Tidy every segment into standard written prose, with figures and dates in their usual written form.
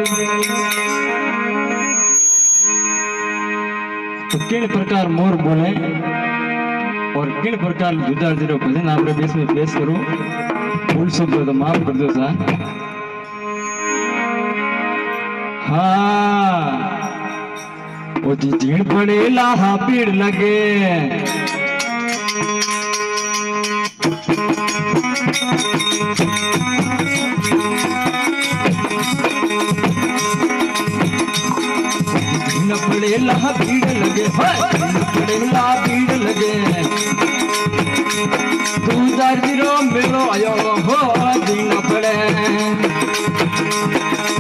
तो किन प्रकार मोर बोले और किन प्रकार जुदा जुदा भजन आपरे बीच में पेश करूं, भूल शब्द तो माफ कर दो साहब। हाँ वो जी झीण पड़े लाहा पीड़ लगे, न पड़े लाहा भीड़ लगे, न पड़े लाहा भीड़ लगे, तू जागिरो मेलो आयो हो दिन पड़े,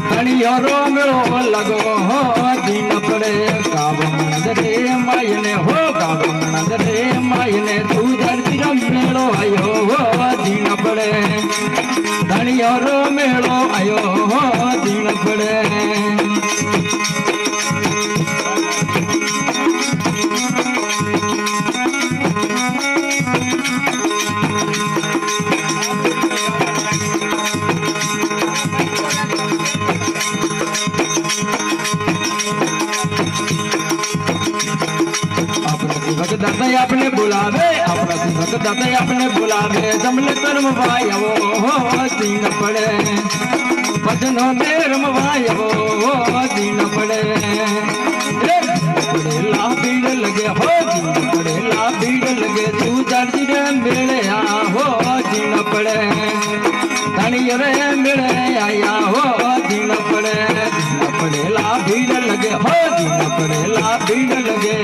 तनियारो मेलो लगो हो दिन पड़े, काब मंदरे मायने हो काब मंदरे मायने, तू जागिरो मेलो आयो हो दिन पड़े, तनियारो मेलो आयो हो दिन पड़े। दादा अपने बुलावे अपना सिमत दादा अपने बुलावे, जमले कर्म भाई वो दीन पड़े, भजनों में रम भाई वो दीन पड़े, पड़े ला भीड़ लगे हो दीन पड़े ला भीड़ लगे, तू जल्दी रे मेले आ हो दीन पड़े, धनिया रे मेले आया हो दीन पड़े ला भीड़ लगे हो दीन पड़े ला भीड़ लगे,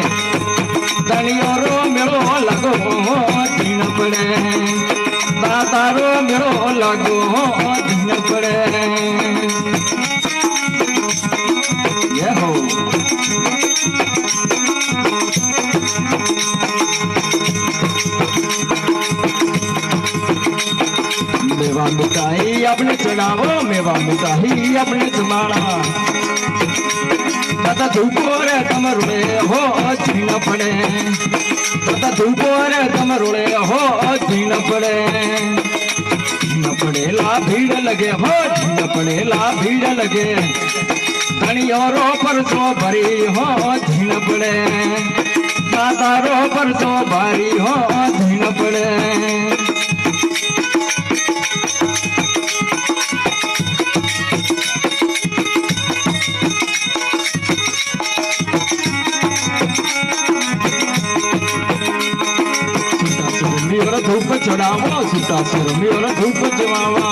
तनियोरो मेलो लगो दिन पड़े, दातारो मेलो लगो दिन पड़े। ये हो मेवा मिठाई अपने चढ़ावो, मेवा मिठाई अपने जमाना, दादा धूपो रे तम रुड़े हो छीन पड़े, दादा धूपो रे तम रुड़े हो छीन पड़े, छीन पड़े ला भीड़ लगे हो छीन पड़े ला भीड़ लगे, धनियोरो परसो भरी हो छीन पड़े, दादा रो परसो भारी हो छीन पड़े। धूप चढ़ावा सुटा सुरमी और धूप जमावा,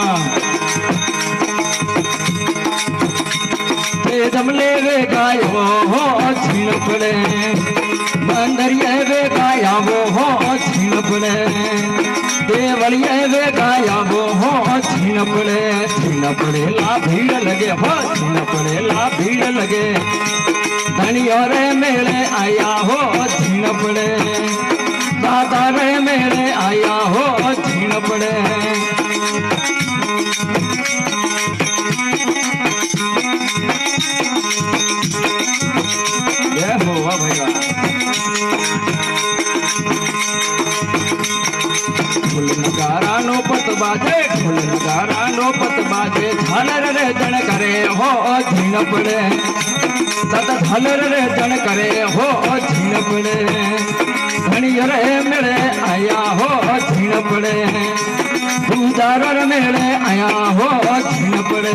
ते जमले वे गायो हो छीन पड़े, बंदरिया वे गाया वो हो छीन पड़े, देवलिया वे गाया वो हो छीन पड़े ला भीड़ लगे हो छीन पड़े ला भीड़ लगे, धनिया रे मेले आया हो छीन पड़े, दादा रे मेले आया हो छीन पड़े। ये हो वाह भाई वाह। फुल नगारा नो पत बाजे फुल नगारा नो पत बाजे, झालर रे जन करे हो छीन पड़े, दादा झालर रे जन करे हो छीन पड़े, धनिया रे मेले आया हो छीन पड़े, पूजारो मेले आया हो छीन पड़े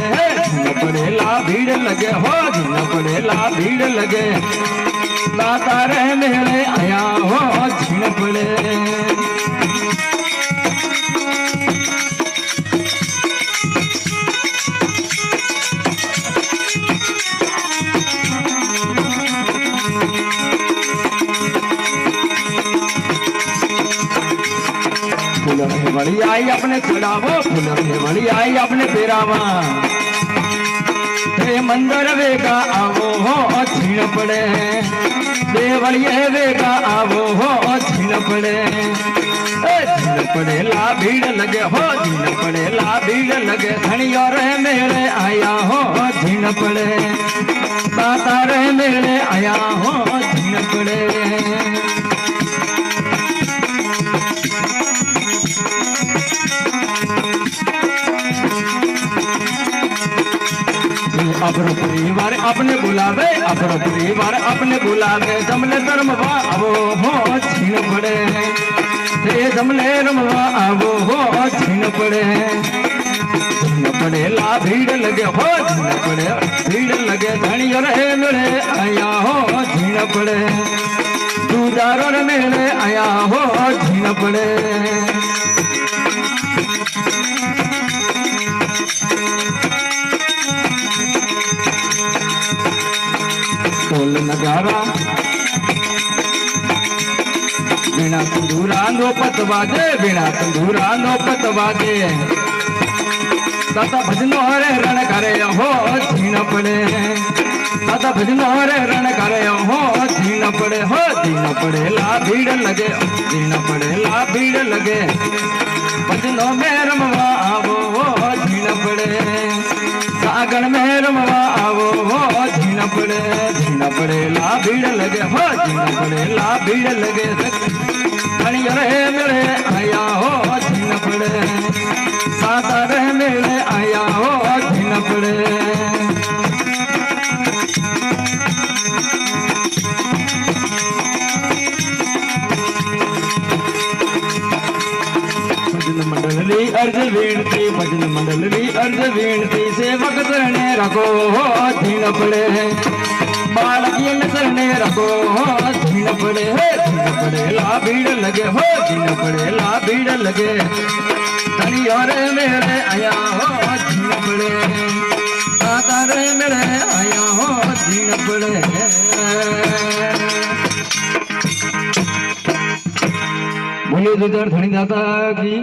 ला भीड़ लगे हो छीन पड़े ला भीड़ लगे, दाता रे मेले आया हो छीन पड़े। वली आई अपने चढ़ावो फूल वली आई अपने पेरावा, हे मंदिर वेगा आवो हो छीन पड़े, देवलिए वेगा आवो हो छीन पड़े ला भीड़ लगे हो छीन पड़े ला भीड़ लगे, धनिया रे मेले आया हो छीन पड़े, दाता रे मेले आया हो छीन पड़े। अपनो परिवार अपने बुलावे, अपनो परिवार अपने बुलावे, जमले रमवा आवो हो छीन पड़े, ते जमले रमवा आवो हो छीन पड़े, छीन पड़े ला भीड़ लगे हो, छीन पड़े भीड़ लगे, धनियो रे मेरे आया हो छीन पड़े, दूधारो रे मेरे आया हो छीन पड़े। ढोल नगारा बिना तंदूरा नो पत बाजे, बिना तंदूरा नो पत बाजे, दादा भजनो रे रण करे हो छीन पड़े, दादा भजनो रे रण करे हो छीन पड़े, हो छीन पड़े ला भीड़ लगे, छीन पड़े ला भीड़ लगे, भजनो में रमवा आवो हो छीन पड़े, सागण में रमवा आवो हो छीन पड़े, छीन पड़े ला भीड़ लगे, हो छीन पड़े ला भीड़ लगे, धनिया रे मेरे आया हो छीन पड़े, साता रे मेरे आया हो छीन पड़े। भजन मंडली अर्ज वीणती, भजन मंडली अर्ज वीणती, सेवक चरणे रखो हो छीन पड़े, बालकी चरणे रखो हो छीन पड़े, छीन पड़े ला भीड़ लगे, हो छीन पड़े ला भीड़ लगे, धनिया रे मेरे आया हो छीन पड़े, दादा रे मेरे आया हो छीन पड़े। बोलो दूधर धनी दाता की।